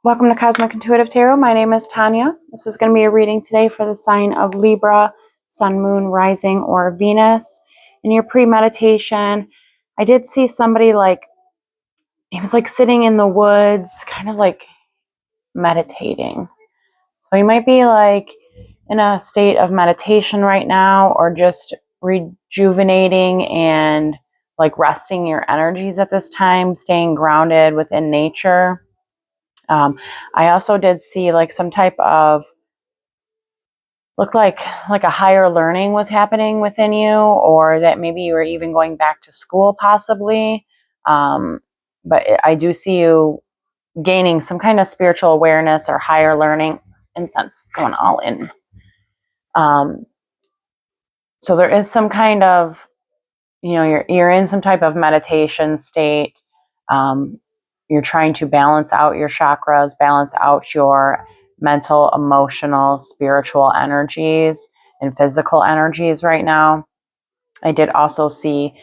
Welcome to Cosmic Intuitive Tarot. My name is Tanya. This is going to be a reading today for the sign of Libra, Sun, Moon, Rising, or Venus. In your pre-meditation, I did see somebody he was like sitting in the woods, kind of like meditating. So you might be like in a state of meditation right now, or just rejuvenating and like resting your energies at this time, staying grounded within nature. I also did see like some type of look like a higher learning was happening within you, or that maybe you were even going back to school possibly. But I do see you gaining some kind of spiritual awareness or higher learning. Incense going all in. So there is some kind of, you're in some type of meditation state. You're trying to balance out your chakras, balance out your mental, emotional, spiritual energies and physical energies right now. I did also see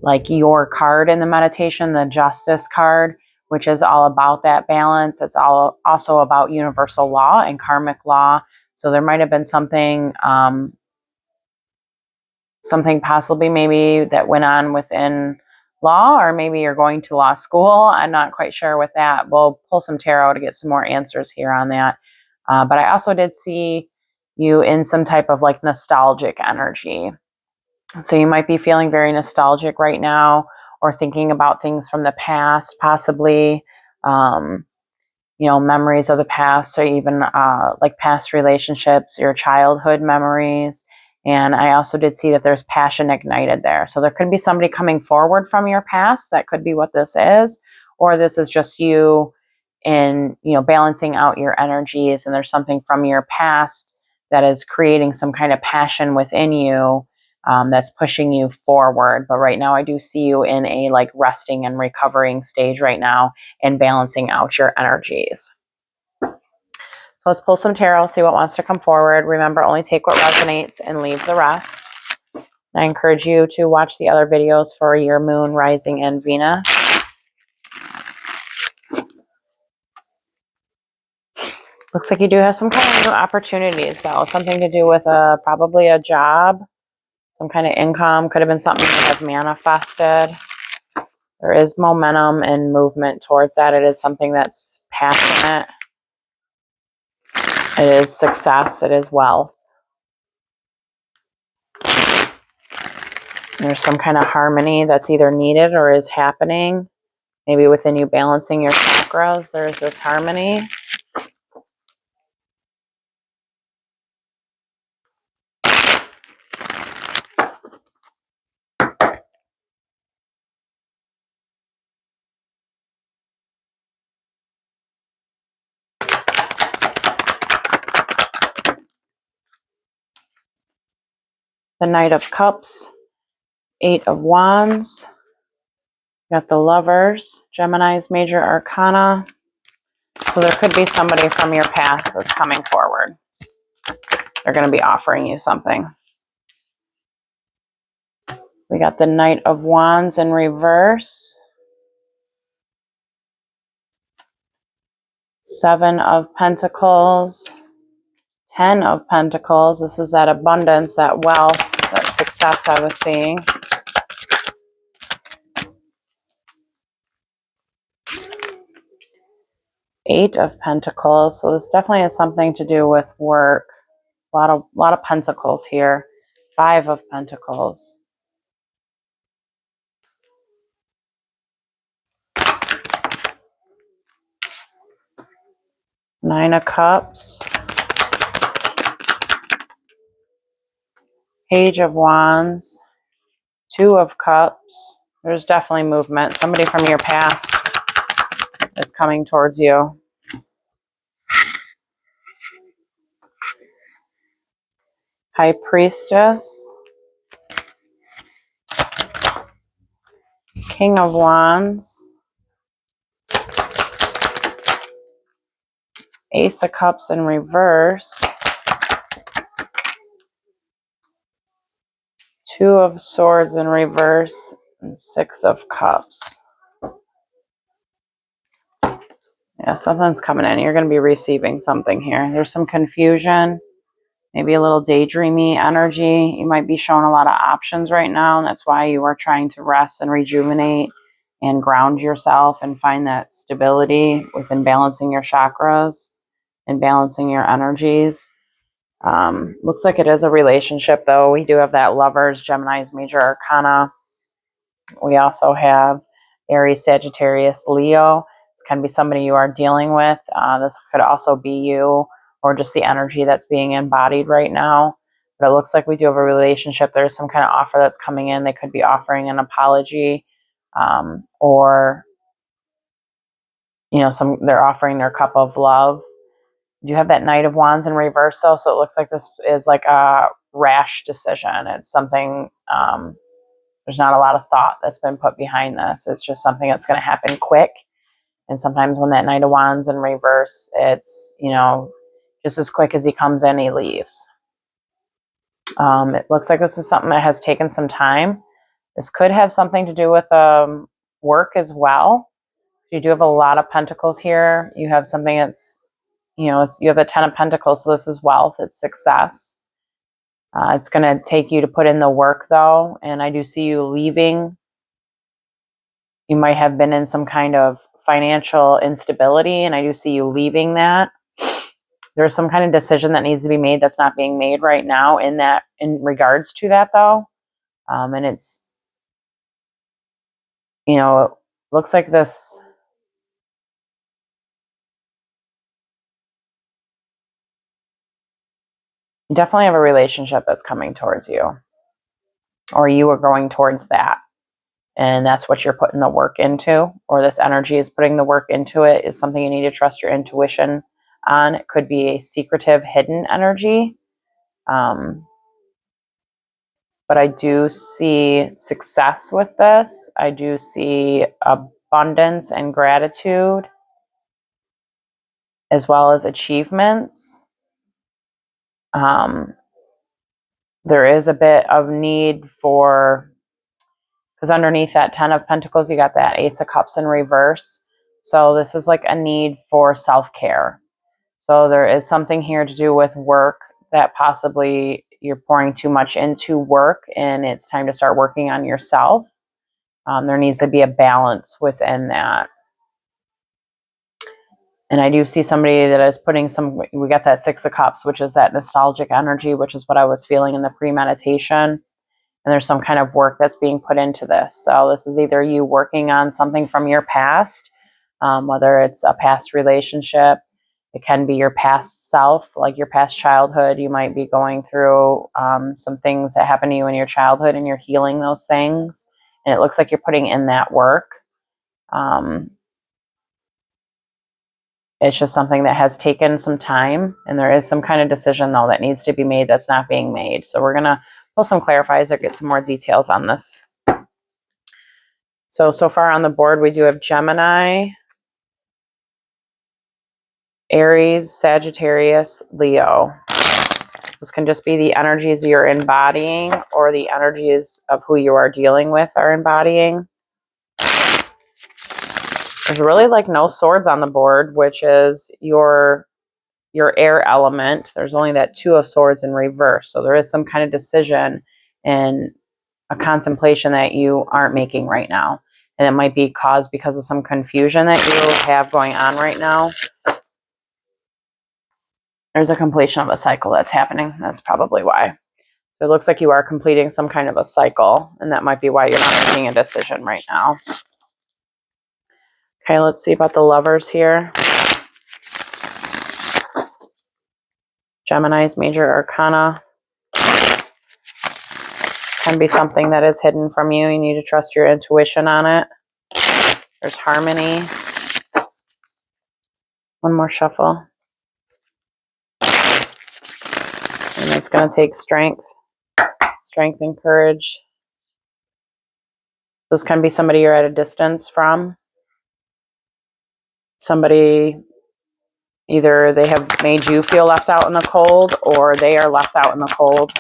like your card in the meditation, the Justice card, which is all about that balance. It's all also about universal law and karmic law. So there might have been something possibly maybe that went on within law, or maybe you're going to law school. I'm not quite sure with that. We'll pull some tarot to get some more answers here on that. But I also did see you in some type of like nostalgic energy. So you might be feeling very nostalgic right now, or thinking about things from the past, possibly, memories of the past, or even like past relationships, your childhood memories. And I also did see that there's passion ignited there. So there could be somebody coming forward from your past. That could be what this is. Or this is just you in, balancing out your energies. And there's something from your past that is creating some kind of passion within you, that's pushing you forward. But right now I do see you in a like resting and recovering stage right now, and balancing out your energies. So let's pull some tarot, see what wants to come forward. Remember, only take what resonates and leave the rest. I encourage you to watch the other videos for your moon, rising, and Venus. Looks like you do have some kind of new opportunities, though. Something to do with probably a job, some kind of income. Could have been something you have manifested. There is momentum and movement towards that. It is something that's passionate. It is success. It is wealth. There's some kind of harmony that's either needed or is happening. Maybe within you balancing your chakras, there's this harmony. The Knight of Cups, Eight of Wands. Got the Lovers, Gemini's major arcana. So there could be somebody from your past that's coming forward. They're going to be offering you something. We got the Knight of Wands in reverse. Seven of Pentacles. 10 of Pentacles. This is that abundance, that wealth, that success I was seeing. Eight of Pentacles. So this definitely has something to do with work. A lot of pentacles here. Five of Pentacles. Nine of Cups. Page of Wands. Two of Cups. There's definitely movement. Somebody from your past is coming towards you. High Priestess. King of Wands. Ace of Cups in reverse. Two of Swords in reverse. And Six of Cups. Yeah, something's coming in. You're going to be receiving something here. There's some confusion, maybe a little daydreamy energy. You might be shown a lot of options right now, and that's why you are trying to rest and rejuvenate and ground yourself and find that stability within balancing your chakras and balancing your energies. Looks like it is a relationship, though. We do have that Lovers, Gemini's major arcana. We also have Aries, Sagittarius, Leo. This can be somebody you are dealing with. This could also be you or just the energy that's being embodied right now. But it looks like we do have a relationship. There's some kind of offer that's coming in. They could be offering an apology, or they're offering their cup of love. You do have that Knight of Wands in reverse, though, so it looks like this is like a rash decision. It's something, there's not a lot of thought that's been put behind this. It's just something that's going to happen quick. And sometimes when that Knight of Wands in reverse, it's, just as quick as he comes in, he leaves. It looks like this is something that has taken some time. This could have something to do with work as well. You do have a lot of pentacles here. You have something that's, you have the 10 of Pentacles, so this is wealth, it's success. It's going to take you to put in the work, though, and I do see you leaving. You might have been in some kind of financial instability, and I do see you leaving that. There's some kind of decision that needs to be made that's not being made right now in regards to that, though. And it's, it looks like this. You definitely have a relationship that's coming towards you, or you are going towards that. And that's what you're putting the work into, or this energy is putting the work into it, is something you need to trust your intuition on. It could be a secretive, hidden energy. But I do see success with this. I do see abundance and gratitude, as well as achievements. There is a bit of need for, because underneath that 10 of Pentacles, you got that Ace of Cups in reverse. So this is like a need for self-care. So there is something here to do with work that possibly you're pouring too much into work and it's time to start working on yourself. There needs to be a balance within that. And I do see somebody that is putting we got that 6 of Cups, which is that nostalgic energy, which is what I was feeling in the premeditation. And there's some kind of work that's being put into this. So this is either you working on something from your past, whether it's a past relationship, it can be your past self, like your past childhood. You might be going through some things that happened to you in your childhood and you're healing those things. And it looks like you're putting in that work. It's just something that has taken some time, and there is some kind of decision, though, that needs to be made that's not being made. So we're going to pull some clarifiers or get some more details on this. So far on the board, we do have Gemini, Aries, Sagittarius, Leo. This can just be the energies you're embodying or the energies of who you are dealing with are embodying. There's really like no swords on the board, which is your air element. There's only that 2 of Swords in reverse. So there is some kind of decision and a contemplation that you aren't making right now. And it might be caused because of some confusion that you have going on right now. There's a completion of a cycle that's happening. That's probably why. So it looks like you are completing some kind of a cycle, and that might be why you're not making a decision right now. Okay, let's see about the Lovers here. Gemini's major arcana. This can be something that is hidden from you. You need to trust your intuition on it. There's harmony. One more shuffle. And it's going to take strength and courage. This can be somebody you're at a distance from. Somebody, either they have made you feel left out in the cold, or they are left out in the cold.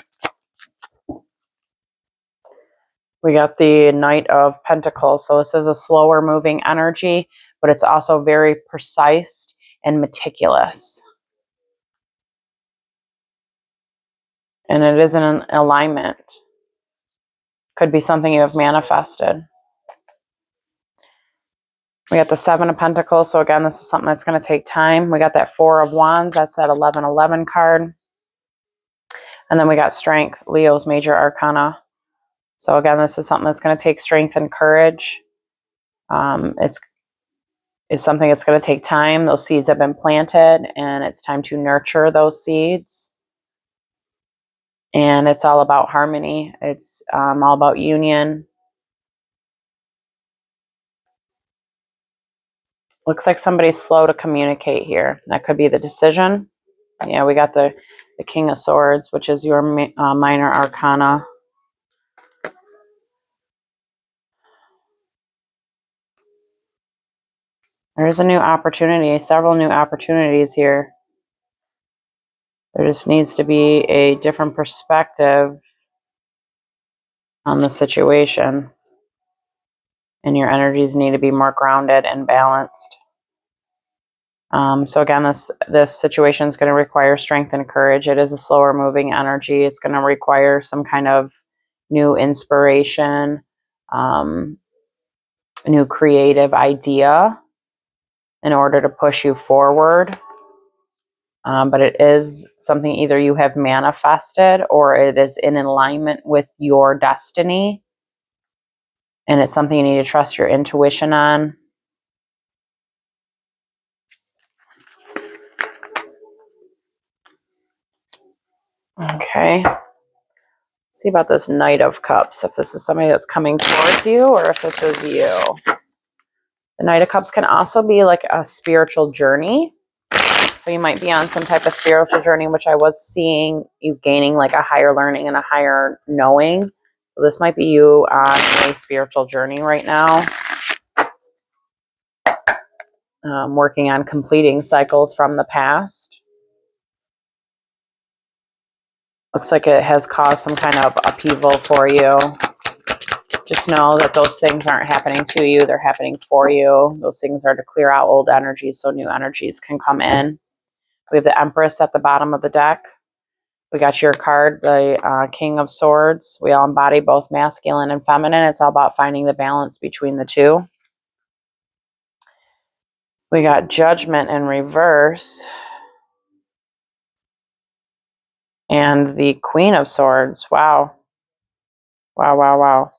We got the Knight of Pentacles. So this is a slower moving energy, but it's also very precise and meticulous. And it is in an alignment. Could be something you have manifested. We got the 7 of Pentacles. So again, this is something that's going to take time. We got that 4 of Wands. That's that 1111 card. And then we got Strength, Leo's major arcana. So again, this is something that's going to take strength and courage. It's something that's going to take time. Those seeds have been planted, and it's time to nurture those seeds. And it's all about harmony. It's all about union. Looks like somebody's slow to communicate here. That could be the decision. Yeah, we got the King of Swords, which is your minor arcana. There's a new opportunity, several new opportunities here. There just needs to be a different perspective on the situation. And your energies need to be more grounded and balanced. So again, this situation is going to require strength and courage. It is a slower moving energy. It's going to require some kind of new inspiration, new creative idea in order to push you forward. But it is something either you have manifested or it is in alignment with your destiny. And it's something you need to trust your intuition on. Okay. See about this Knight of Cups, if this is somebody that's coming towards you or if this is you. The Knight of Cups can also be like a spiritual journey. So you might be on some type of spiritual journey, which I was seeing you gaining like a higher learning and a higher knowing. So this might be you on a spiritual journey right now. Working on completing cycles from the past. Looks like it has caused some kind of upheaval for you. Just know that those things aren't happening to you. They're happening for you. Those things are to clear out old energies so new energies can come in. We have the Empress at the bottom of the deck. We got your card, the King of Swords. We all embody both masculine and feminine. It's all about finding the balance between the two. We got Judgment in reverse. And the Queen of Swords. Wow. Wow, wow, wow.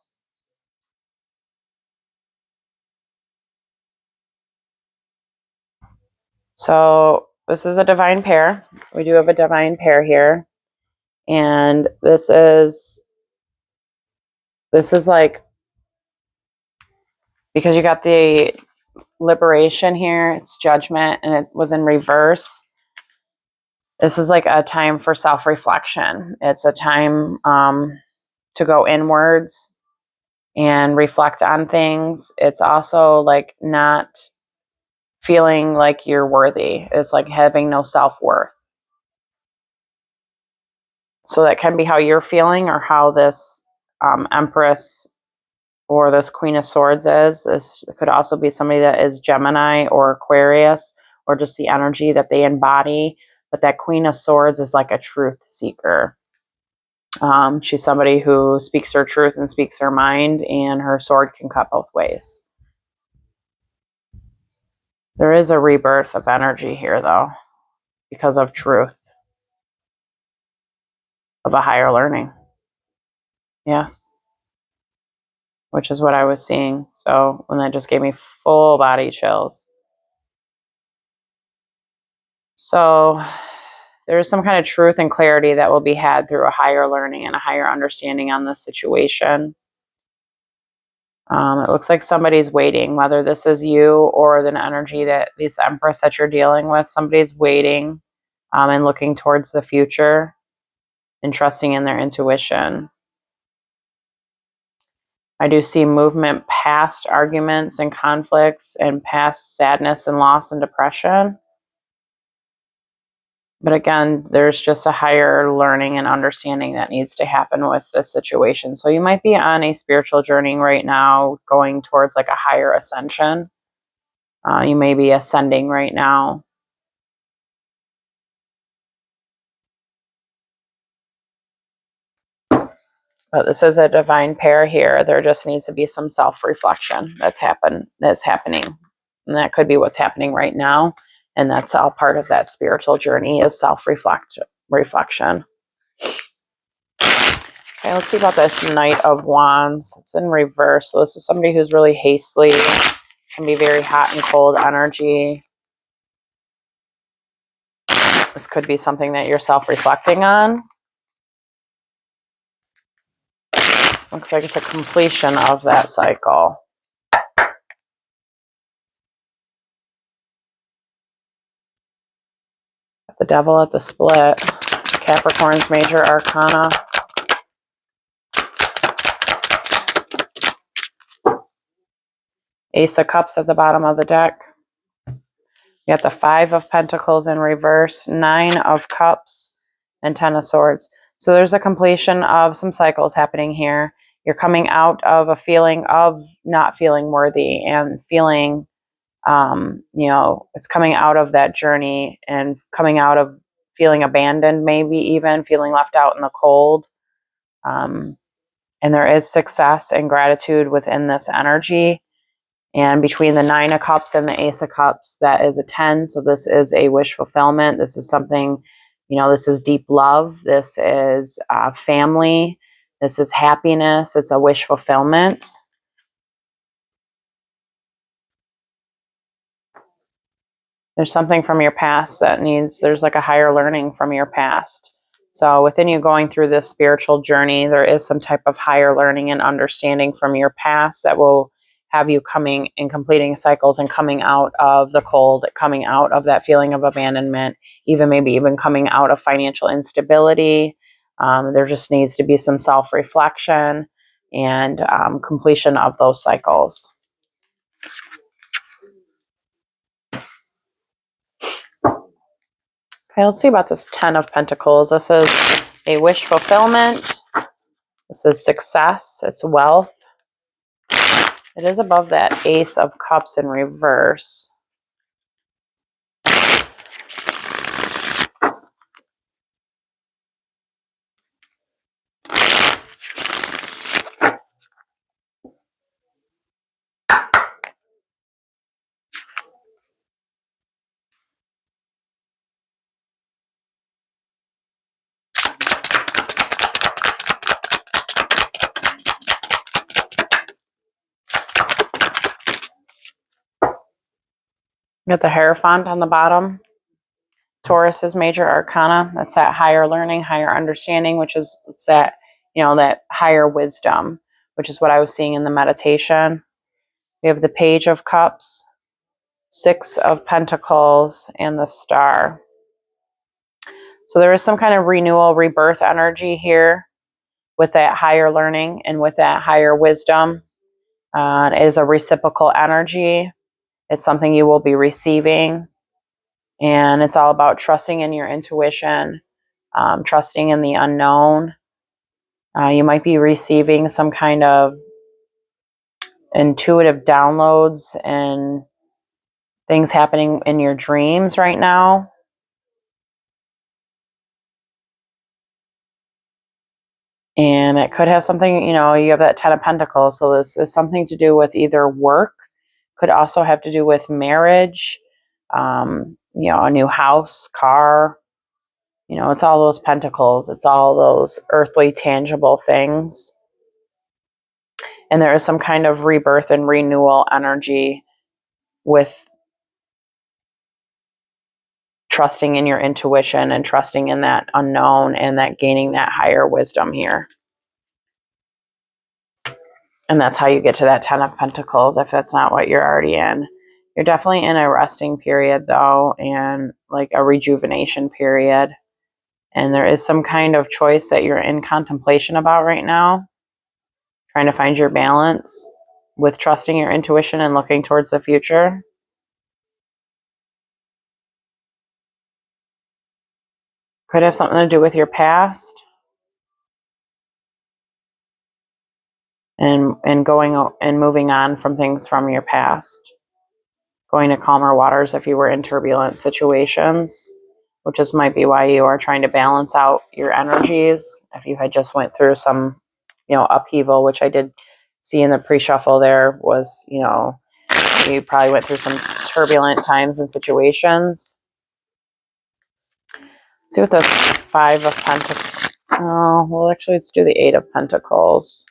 So this is a divine pair. We do have a divine pair here. And this is like, because you got the liberation here, it's Judgment, and it was in reverse. This is like a time for self-reflection. It's a time to go inwards and reflect on things. It's also like not feeling like you're worthy. It's like having no self-worth. So that can be how you're feeling or how this Empress or this Queen of Swords is. This could also be somebody that is Gemini or Aquarius or just the energy that they embody. But that Queen of Swords is like a truth seeker. She's somebody who speaks her truth and speaks her mind, and her sword can cut both ways. There is a rebirth of energy here, though, because of truth, of a higher learning. Yes. Which is what I was seeing. So, when that just gave me full body chills. So, there's some kind of truth and clarity that will be had through a higher learning and a higher understanding on this situation. It looks like somebody's waiting, whether this is you or the energy that this Empress that you're dealing with. Somebody's waiting and looking towards the future and trusting in their intuition. I do see movement past arguments and conflicts and past sadness and loss and depression. But again, there's just a higher learning and understanding that needs to happen with this situation. So you might be on a spiritual journey right now, going towards like a higher ascension. You may be ascending right now. But this is a divine pair here. There just needs to be some self-reflection that's happening. And that could be what's happening right now. And that's all part of that spiritual journey, is reflection. Okay, let's see about this Knight of Wands. It's in reverse. So this is somebody who's really hastily, can be very hot and cold energy. This could be something that you're self-reflecting on. Looks like it's a completion of that cycle. The Devil at the split. Capricorn's major arcana. Ace of Cups at the bottom of the deck. You got the Five of Pentacles in reverse, Nine of Cups, and Ten of Swords. So there's a completion of some cycles happening here. You're coming out of a feeling of not feeling worthy and feeling, it's coming out of that journey and coming out of feeling abandoned, maybe even feeling left out in the cold. And there is success and gratitude within this energy. And between the Nine of Cups and the Ace of Cups, that is a 10. So this is a wish fulfillment. This is something, this is deep love. This is family. This is happiness. It's a wish fulfillment. There's something from your past there's like a higher learning from your past. So within you going through this spiritual journey, there is some type of higher learning and understanding from your past that will have you coming and completing cycles and coming out of the cold, coming out of that feeling of abandonment, maybe even coming out of financial instability. There just needs to be some self-reflection and completion of those cycles. Okay, let's see about this Ten of Pentacles. This is a wish fulfillment. This is success. It's wealth. It is above that Ace of Cups in reverse. You got the Hierophant on the bottom. Taurus is major arcana. That's that higher learning, higher understanding, which is that higher wisdom, which is what I was seeing in the meditation. We have the Page of Cups, Six of Pentacles, and the Star. So there is some kind of renewal, rebirth energy here with that higher learning and with that higher wisdom. It is a reciprocal energy. It's something you will be receiving. And it's all about trusting in your intuition, trusting in the unknown. You might be receiving some kind of intuitive downloads and things happening in your dreams right now. And it could have something, you have that Ten of Pentacles. So this is something to do with either work, could also have to do with marriage, a new house, car. It's all those pentacles. It's all those earthly, tangible things. And there is some kind of rebirth and renewal energy with trusting in your intuition and trusting in that unknown and that gaining that higher wisdom here. And that's how you get to that Ten of Pentacles if that's not what you're already in. You're definitely in a resting period though, and like a rejuvenation period. And there is some kind of choice that you're in contemplation about right now, trying to find your balance with trusting your intuition and looking towards the future. Could have something to do with your past and going and moving on from things from your past, going to calmer waters if you were in turbulent situations, which just might be why you are trying to balance out your energies. If you had just went through some, upheaval, which I did see in the pre-shuffle, there was, you probably went through some turbulent times and situations. Let's see what the Five of Pentacles. Oh, well, actually, let's do the Eight of Pentacles.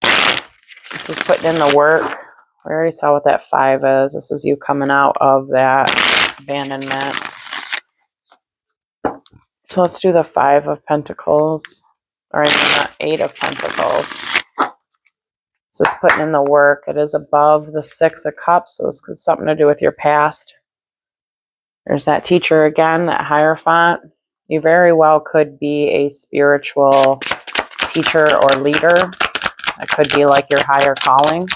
This is putting in the work. We already saw what that 5 is. This is you coming out of that abandonment. So let's do the 5 of Pentacles, or the 8 of Pentacles. This is putting in the work. It is above the 6 of Cups, so this has something to do with your past. There's that teacher again, that Hierophant. You very well could be a spiritual teacher or leader. That could be like your higher calling.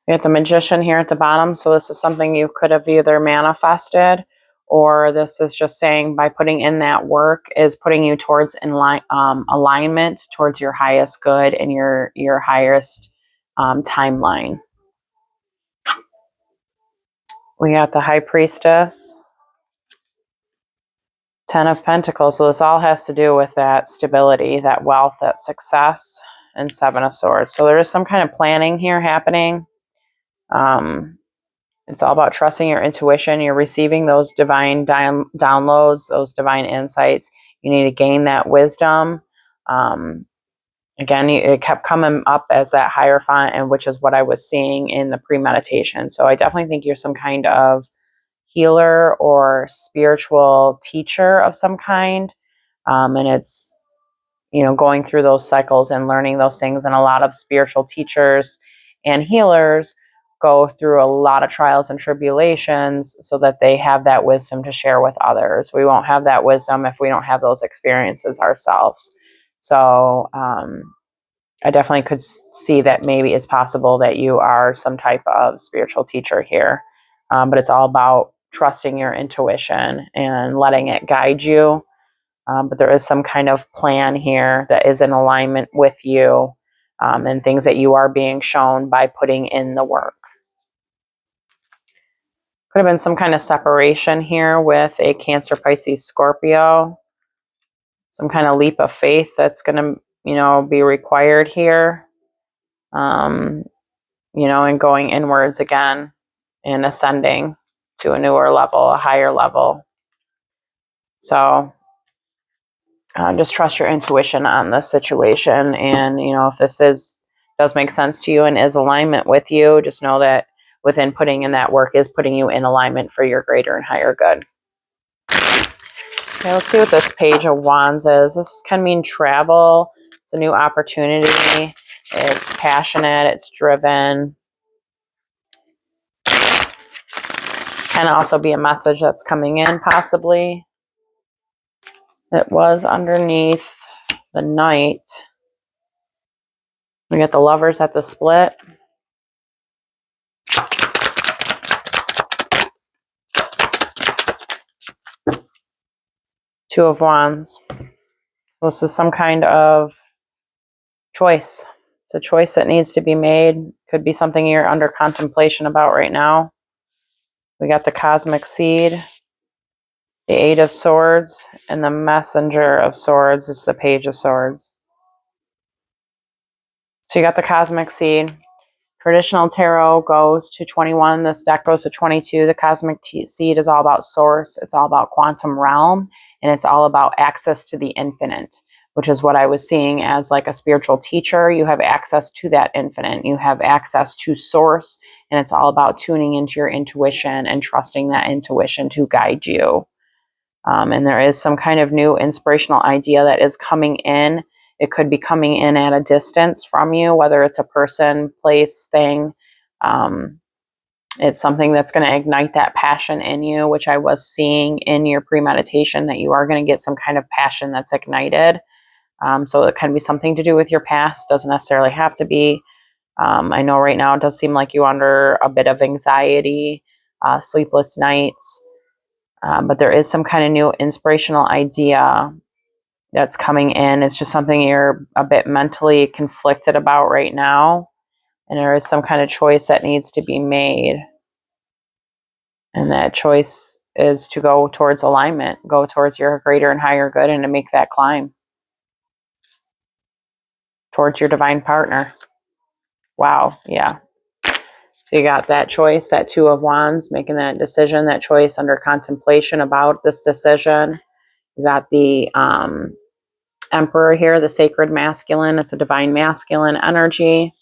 We have the Magician here at the bottom. So this is something you could have either manifested, or this is just saying by putting in that work is putting you towards alignment towards your highest good and your highest timeline. We got the High Priestess, 10 of Pentacles. So this all has to do with that stability, that wealth, that success, and 7 of Swords. So there is some kind of planning here happening. It's all about trusting your intuition. You're receiving those divine downloads, those divine insights. You need to gain that wisdom. Again, it kept coming up as that Hierophant, and which is what I was seeing in the pre-meditation. So I definitely think you're some kind of healer or spiritual teacher of some kind. And it's, going through those cycles and learning those things. And a lot of spiritual teachers and healers go through a lot of trials and tribulations so that they have that wisdom to share with others. We won't have that wisdom if we don't have those experiences ourselves. So I definitely could see that maybe it's possible that you are some type of spiritual teacher here. But it's all about trusting your intuition and letting it guide you. But there is some kind of plan here that is in alignment with you, and things that you are being shown by putting in the work. Could have been some kind of separation here with a Cancer, Pisces, Scorpio. Some kind of leap of faith that's going to, be required here. And going inwards again and ascending to a newer level, a higher level. So just trust your intuition on this situation. And, if this does make sense to you and is alignment with you, just know that within putting in that work is putting you in alignment for your greater and higher good. Okay, let's see what this Page of Wands is. This can mean travel. It's a new opportunity. It's passionate. It's driven. Can also be a message that's coming in, possibly. It was underneath the Knight. We got the Lovers at the split. Two of Wands. So this is some kind of choice. It's a choice that needs to be made. Could be something you're under contemplation about right now. We got the Cosmic Seed, the Eight of Swords, and the Messenger of Swords is the Page of Swords. So you got the Cosmic Seed. Traditional tarot goes to 21. This deck goes to 22. The Cosmic Seed is all about source. It's all about quantum realm. And it's all about access to the infinite, which is what I was seeing as like a spiritual teacher. You have access to that infinite. You have access to source. And it's all about tuning into your intuition and trusting that intuition to guide you. And there is some kind of new inspirational idea that is coming in. It could be coming in at a distance from you, whether it's a person, place, thing. It's something that's going to ignite that passion in you, which I was seeing in your premeditation, that you are going to get some kind of passion that's ignited. So it can be something to do with your past. Doesn't necessarily have to be. I know right now it does seem like you're under a bit of anxiety, sleepless nights. But there is some kind of new inspirational idea that's coming in. It's just something you're a bit mentally conflicted about right now. And there is some kind of choice that needs to be made. And that choice is to go towards alignment, go towards your greater and higher good, and to make that climb towards your divine partner. Wow, yeah. So you got that choice, that Two of Wands, making that decision, that choice under contemplation about this decision. You got the Emperor here, the sacred masculine. It's a divine masculine energy.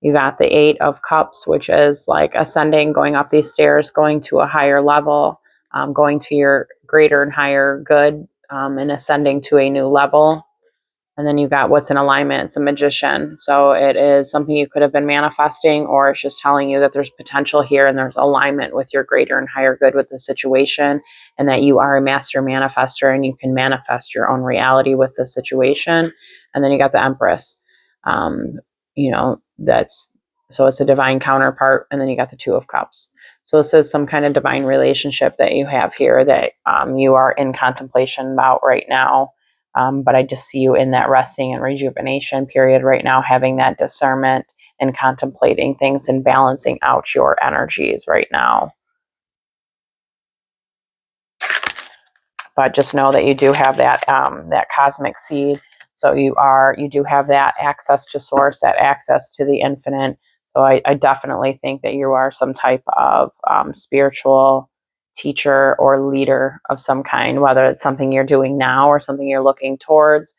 You got the Eight of Cups, which is like ascending, going up these stairs, going to a higher level, going to your greater and higher good, and ascending to a new level. And then you got what's in alignment. It's a magician. So it is something you could have been manifesting, or it's just telling you that there's potential here and there's alignment with your greater and higher good with the situation, and that you are a master manifester and you can manifest your own reality with the situation. And then you got the Empress. So it's a divine counterpart. And then you got the Two of Cups. So this is some kind of divine relationship that you have here that you are in contemplation about right now. But I just see you in that resting and rejuvenation period right now, having that discernment and contemplating things and balancing out your energies right now. But just know that you do have that cosmic seed. So you do have that access to source, that access to the infinite. So I definitely think that you are some type of spiritual teacher or leader of some kind, whether it's something you're doing now or something you're looking towards,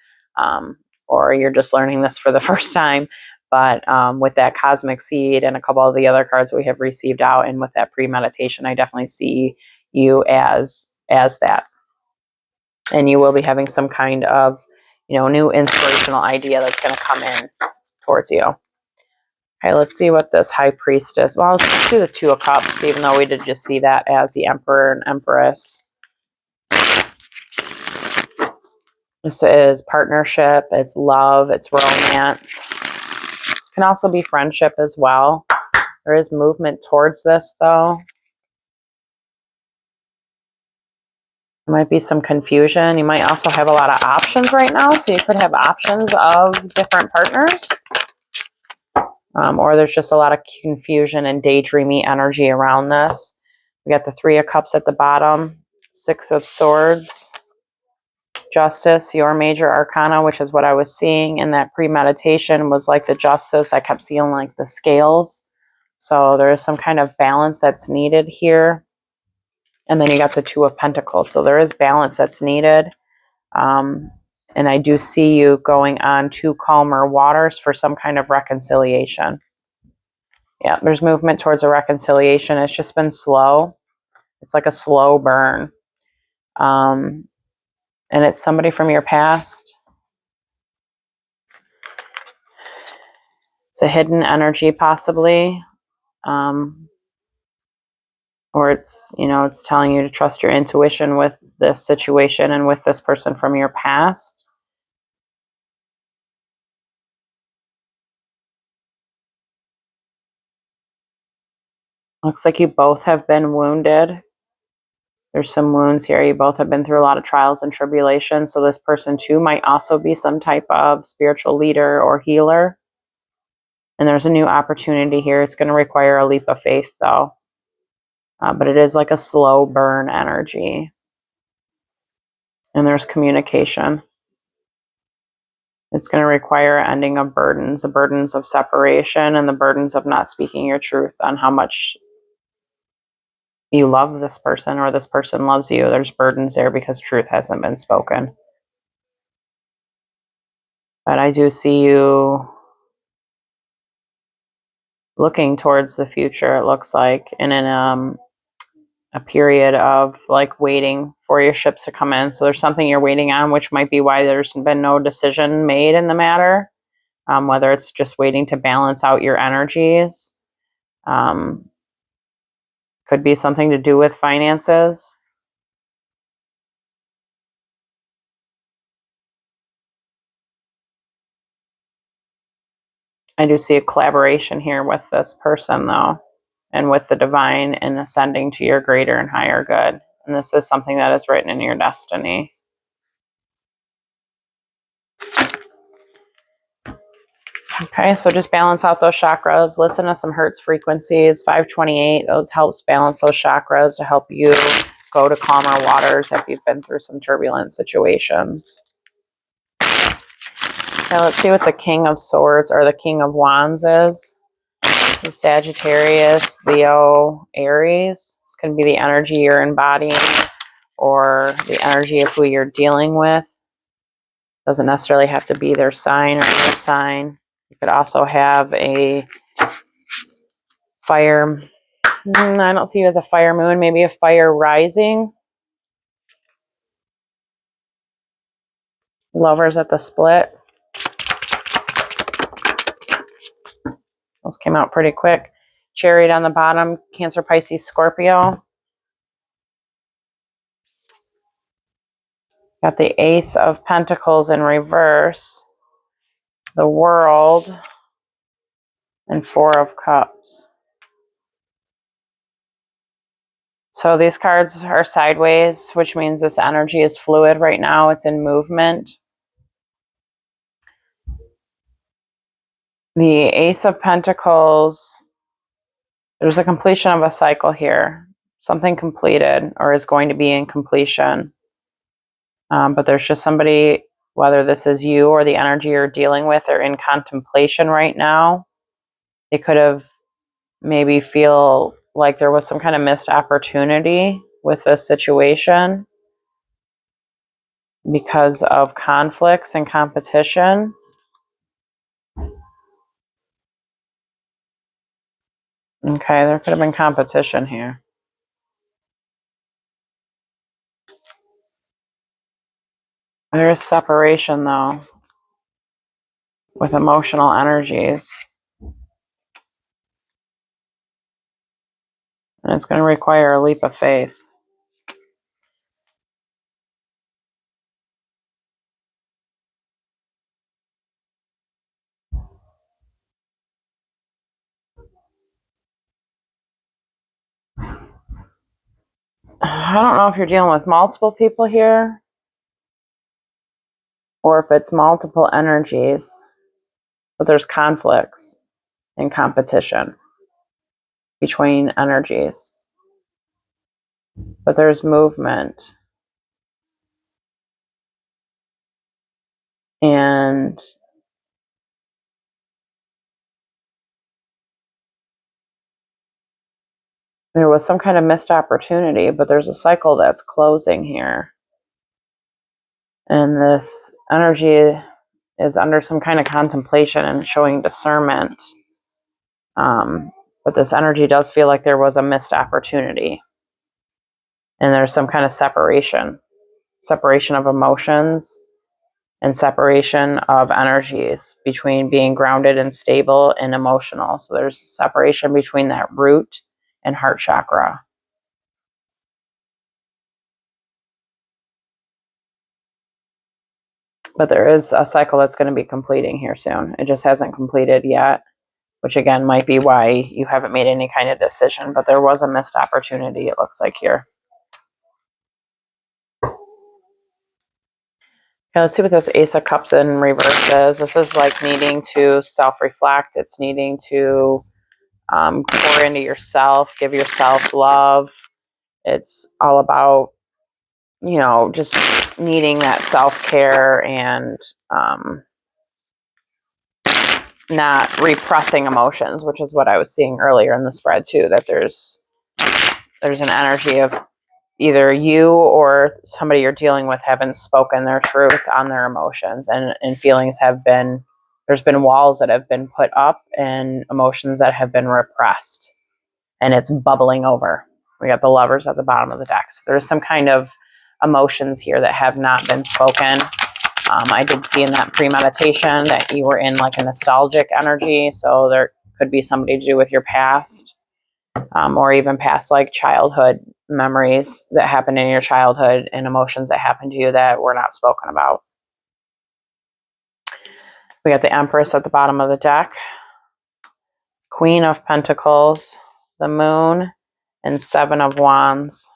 or you're just learning this for the first time. But with that cosmic seed and a couple of the other cards we have received out, and with that premeditation, I definitely see you as that. And you will be having some kind of, new inspirational idea that's going to come in towards you. Okay, let's see what this High Priestess. Well, let's do the Two of Cups, even though we did just see that as the Emperor and Empress. This is partnership, it's love, it's romance. It can also be friendship as well. There is movement towards this, though. There might be some confusion. You might also have a lot of options right now, so you could have options of different partners. Or there's just a lot of confusion and daydreamy energy around this. We got the Three of Cups at the bottom, Six of Swords, Justice, your major arcana, which is what I was seeing in that premeditation, was like the Justice. I kept seeing like the scales. So there is some kind of balance that's needed here. And then you got the Two of Pentacles. So there is balance that's needed. And I do see you going on to calmer waters for some kind of reconciliation. Yeah, there's movement towards a reconciliation. It's just been slow. It's like a slow burn. And it's somebody from your past. It's a hidden energy possibly. Or it's telling you to trust your intuition with this situation and with this person from your past. Looks like you both have been wounded. There's some wounds here. You both have been through a lot of trials and tribulations. So this person too might also be some type of spiritual leader or healer. And there's a new opportunity here. It's going to require a leap of faith though. But it is like a slow burn energy. And there's communication. It's going to require ending of burdens, the burdens of separation and the burdens of not speaking your truth on how much you love this person or this person loves you. There's burdens there because truth hasn't been spoken. But I do see you looking towards the future, it looks like, and in a period of like waiting for your ships to come in. So there's something you're waiting on, which might be why there's been no decision made in the matter. Whether it's just waiting to balance out your energies. Could be something to do with finances. I do see a collaboration here with this person though, and with the divine and ascending to your greater and higher good. And this is something that is written in your destiny. Okay, so just balance out those chakras. Listen to some Hertz frequencies, 528. Those helps balance those chakras to help you go to calmer waters if you've been through some turbulent situations. Okay, let's see what the King of Swords or the King of Wands is. This is Sagittarius, Leo, Aries. It's going to be the energy you're embodying or the energy of who you're dealing with. Doesn't necessarily have to be their sign or your sign. You could also have a fire. I don't see you as a fire moon, maybe a fire rising. Lovers at the split. Those came out pretty quick. Chariot on the bottom, Cancer, Pisces, Scorpio. Got the Ace of Pentacles in reverse, the World, and Four of Cups. So these cards are sideways, which means this energy is fluid right now. It's in movement. The Ace of Pentacles, there's a completion of a cycle here. Something completed or is going to be in completion. But there's just somebody, whether this is you or the energy you're dealing with, or in contemplation right now. They could have maybe feel like there was some kind of missed opportunity with this situation because of conflicts and competition. Okay, there could have been competition here. There is separation, though, with emotional energies. And it's going to require a leap of faith. I don't know if you're dealing with multiple people here or if it's multiple energies, but there's conflicts and competition between energies. But there's movement. And there was some kind of missed opportunity, but there's a cycle that's closing here. And this energy is under some kind of contemplation and showing discernment. But this energy does feel like there was a missed opportunity. And there's some kind of separation of emotions and separation of energies between being grounded and stable and emotional. So there's separation between that root and heart chakra. But there is a cycle that's going to be completing here soon. It just hasn't completed yet, which again might be why you haven't made any kind of decision. But there was a missed opportunity, it looks like here. Okay, let's see what this Ace of Cups in reverse is. This is like needing to self-reflect. It's needing to pour into yourself, give yourself love. It's all about, you know, just needing that self-care and not repressing emotions, which is what I was seeing earlier in the spread too, that there's an energy of either you or somebody you're dealing with haven't spoken their truth on their emotions, and feelings have been, there's been walls that have been put up and emotions that have been repressed, and it's bubbling over. We got the Lovers at the bottom of the deck. So there's some kind of emotions here that have not been spoken. I did see in that premeditation that you were in like a nostalgic energy. So there could be somebody to do with your past, or even past like childhood memories that happened in your childhood and emotions that happened to you that were not spoken about. We got the Empress at the bottom of the deck, Queen of Pentacles, the Moon, and Seven of Wands.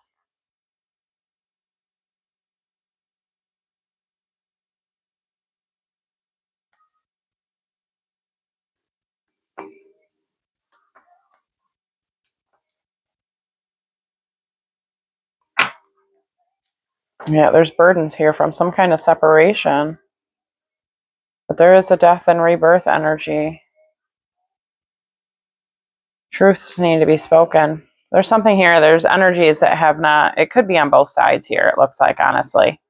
Yeah, there's burdens here from some kind of separation. But there is a death and rebirth energy. Truths need to be spoken. There's something here. There's energies that have not, it could be on both sides here, it looks like, honestly.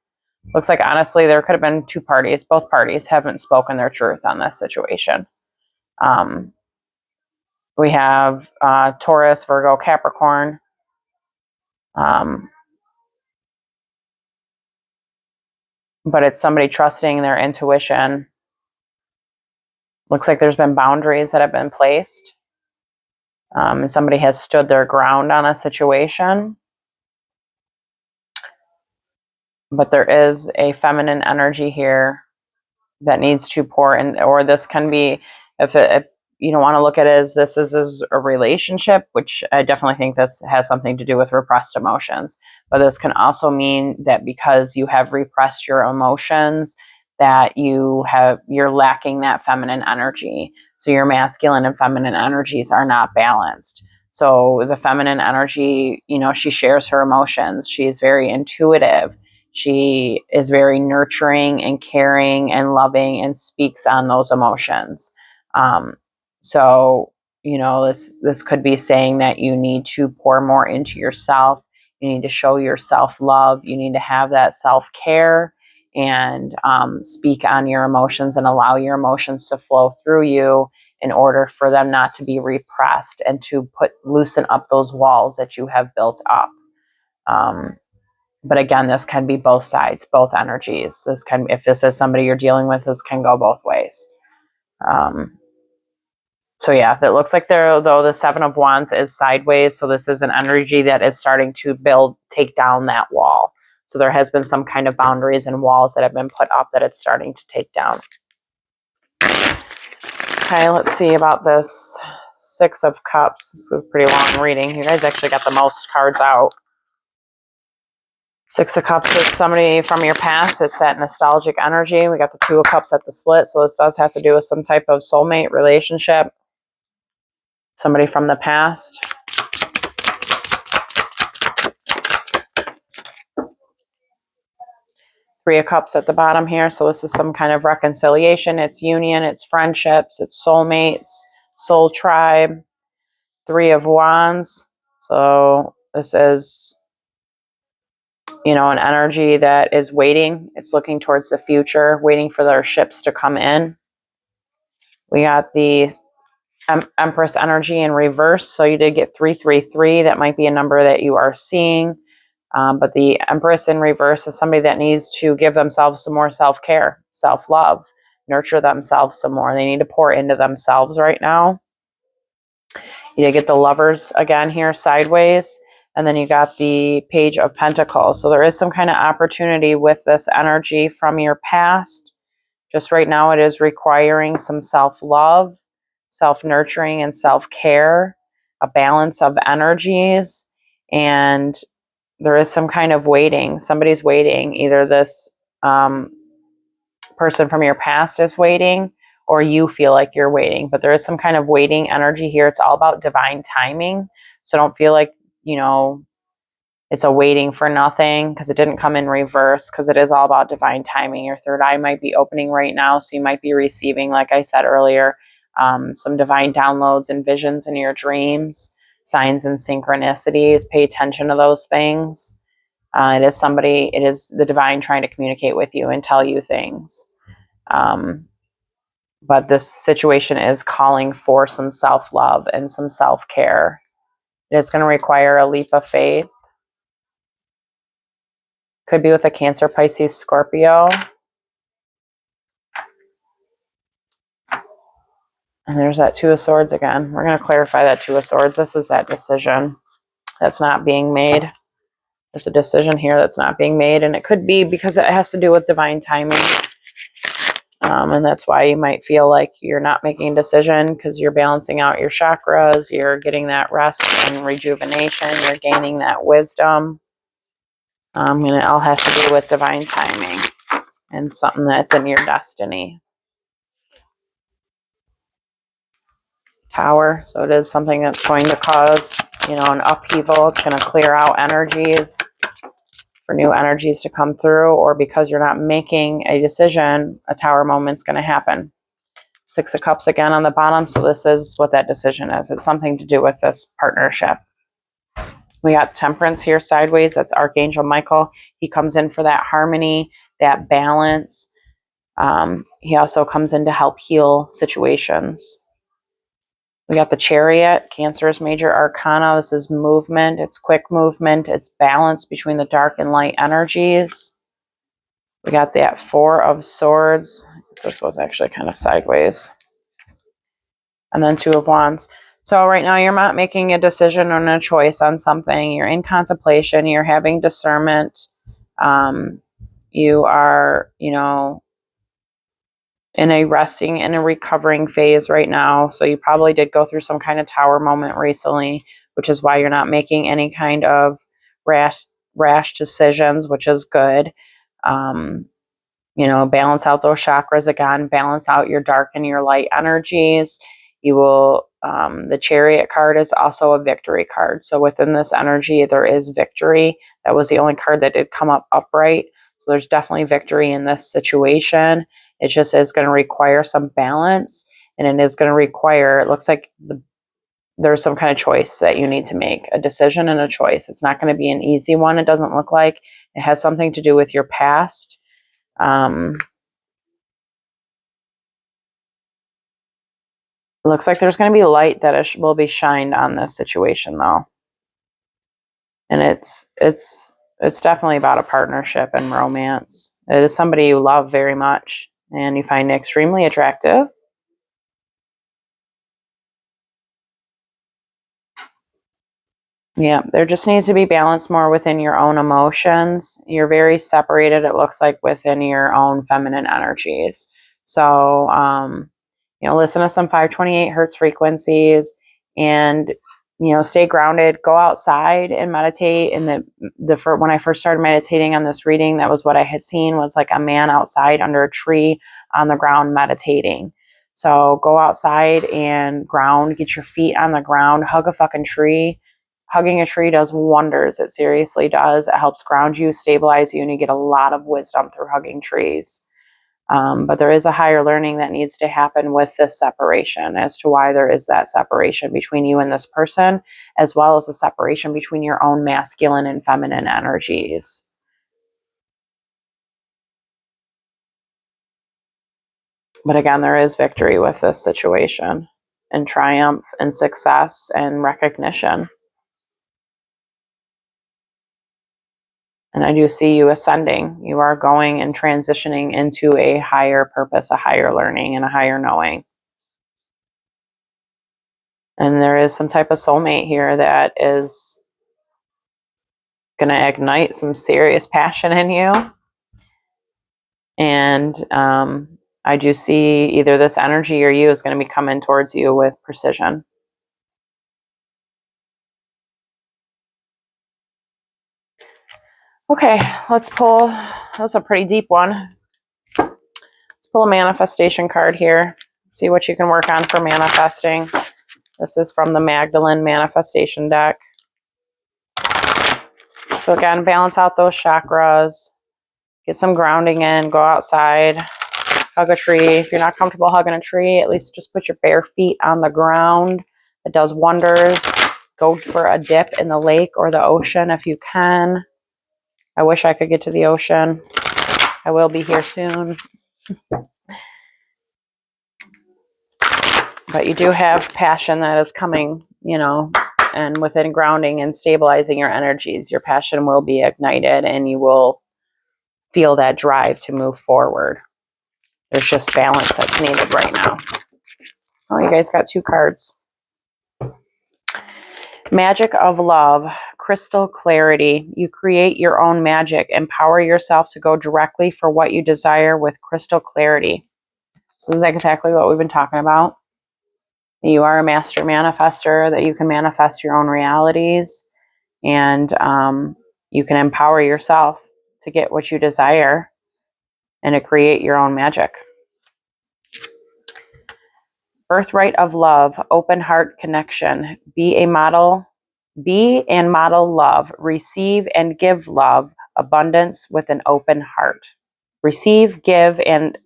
Looks like, honestly, there could have been two parties. Both parties haven't spoken their truth on this situation. We have Taurus, Virgo, Capricorn. But it's somebody trusting their intuition. Looks like there's been boundaries that have been placed. And somebody has stood their ground on a situation. But there is a feminine energy here that needs to pour in, or this can be, if you don't want to look at it as this is a relationship, which I definitely think this has something to do with repressed emotions, but this can also mean that because you have repressed your emotions, that you're lacking that feminine energy. So your masculine and feminine energies are not balanced. So the feminine energy, she shares her emotions. She is very intuitive. She is very nurturing and caring and loving and speaks on those emotions. So, this could be saying that you need to pour more into yourself. You need to show yourself love. You need to have that self-care and speak on your emotions and allow your emotions to flow through you in order for them not to be repressed and to loosen up those walls that you have built up. But again, this can be both sides, both energies. If this is somebody you're dealing with, this can go both ways. So yeah, it looks like though the Seven of Wands is sideways. So this is an energy that is starting to take down that wall. So there has been some kind of boundaries and walls that have been put up that it's starting to take down. Okay, let's see about this Six of Cups. This is a pretty long reading. You guys actually got the most cards out. Six of Cups is somebody from your past. It's that nostalgic energy. We got the Two of Cups at the split. So this does have to do with some type of soulmate relationship. Somebody from the past. Three of Cups at the bottom here. So this is some kind of reconciliation. It's union. It's friendships. It's soulmates. Soul tribe. Three of Wands. So this is, an energy that is waiting. It's looking towards the future, waiting for their ships to come in. We got the Empress energy in reverse. So you did get 333. That might be a number that you are seeing. But the Empress in reverse is somebody that needs to give themselves some more self-care, self-love, nurture themselves some more. They need to pour into themselves right now. You did get the Lovers again here sideways. And then you got the Page of Pentacles. So there is some kind of opportunity with this energy from your past. Just right now it is requiring some self-love, self-nurturing, and self-care, a balance of energies. And there is some kind of waiting. Somebody's waiting. Either this person from your past is waiting, or you feel like you're waiting. But there is some kind of waiting energy here. It's all about divine timing. So don't feel like, it's a waiting for nothing, because it didn't come in reverse, because it is all about divine timing. Your third eye might be opening right now. So you might be receiving, like I said earlier, some divine downloads and visions in your dreams, signs and synchronicities. Pay attention to those things. It is the divine trying to communicate with you and tell you things. But this situation is calling for some self-love and some self-care. It is going to require a leap of faith. Could be with a Cancer, Pisces, Scorpio. And there's that Two of Swords again. We're going to clarify that Two of Swords. This is that decision that's not being made. There's a decision here that's not being made. And it could be because it has to do with divine timing. And that's why you might feel like you're not making a decision, because you're balancing out your chakras. You're getting that rest and rejuvenation. You're gaining that wisdom. And it all has to do with divine timing and something that's in your destiny. Tower. So it is something that's going to cause, an upheaval. It's going to clear out energies for new energies to come through, or because you're not making a decision, a Tower moment's going to happen. Six of Cups again on the bottom, so this is what that decision is. It's something to do with this partnership. We got Temperance here sideways. That's Archangel Michael. He comes in for that harmony, that balance. He also comes in to help heal situations. We got the Chariot, Cancer's major arcana. This is movement. It's quick movement. It's balance between the dark and light energies. We got that Four of Swords. This was actually kind of sideways. And then Two of Wands. So right now you're not making a decision or a choice on something. You're in contemplation. You're having discernment. You are, in a resting and a recovering phase right now. So you probably did go through some kind of Tower moment recently, which is why you're not making any kind of rash decisions, which is good. Balance out those chakras again, balance out your dark and your light energies. You will, the Chariot card is also a victory card. So within this energy, there is victory. That was the only card that did come up upright. So there's definitely victory in this situation. It just is going to require some balance, and it is going to require, it looks like there's some kind of choice that you need to make, a decision and a choice. It's not going to be an easy one. It doesn't look like. It has something to do with your past. It looks like there's going to be light that will be shined on this situation, though. And it's definitely about a partnership and romance. It is somebody you love very much and you find extremely attractive. Yeah, there just needs to be balance more within your own emotions. You're very separated, it looks like, within your own feminine energies. So, listen to some 528 hertz frequencies and, stay grounded, go outside and meditate. And when I first started meditating on this reading, that was what I had seen, was like a man outside under a tree on the ground meditating. So go outside and ground, get your feet on the ground, hug a fucking tree. Hugging a tree does wonders. It seriously does. It helps ground you, stabilize you, and you get a lot of wisdom through hugging trees. But there is a higher learning that needs to happen with this separation as to why there is that separation between you and this person, as well as a separation between your own masculine and feminine energies. But again, there is victory with this situation, and triumph and success and recognition. And I do see you ascending. You are going and transitioning into a higher purpose, a higher learning, and a higher knowing. And there is some type of soulmate here that is going to ignite some serious passion in you. And I do see either this energy or you is going to be coming towards you with precision. Okay, let's pull. That's a pretty deep one. Let's pull a manifestation card here. See what you can work on for manifesting. This is from the Magdalene Manifestation deck. So again, balance out those chakras. Get some grounding in. Go outside. Hug a tree. If you're not comfortable hugging a tree, at least just put your bare feet on the ground. It does wonders. Go for a dip in the lake or the ocean if you can. I wish I could get to the ocean. I will be here soon. But you do have passion that is coming, and within grounding and stabilizing your energies, your passion will be ignited and you will feel that drive to move forward. There's just balance that's needed right now. Oh, you guys got two cards. Magic of love, crystal clarity. You create your own magic. Empower yourself to go directly for what you desire with crystal clarity. This is exactly what we've been talking about. You are a master manifester, that you can manifest your own realities, and you can empower yourself to get what you desire and to create your own magic. Birthright of love, open heart connection. Be and model love. Receive and give love abundance with an open heart. Receive, give, and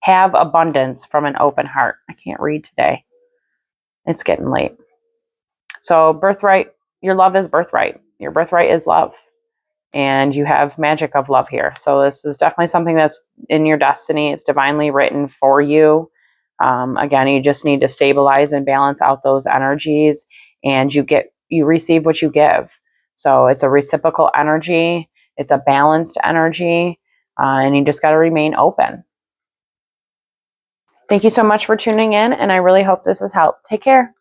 have abundance from an open heart. I can't read today. It's getting late. So birthright, your love is birthright. Your birthright is love. And you have magic of love here. So this is definitely something that's in your destiny. It's divinely written for you. Again, you just need to stabilize and balance out those energies, and you receive what you give. So it's a reciprocal energy. It's a balanced energy, and you just got to remain open. Thank you so much for tuning in, and I really hope this has helped. Take care.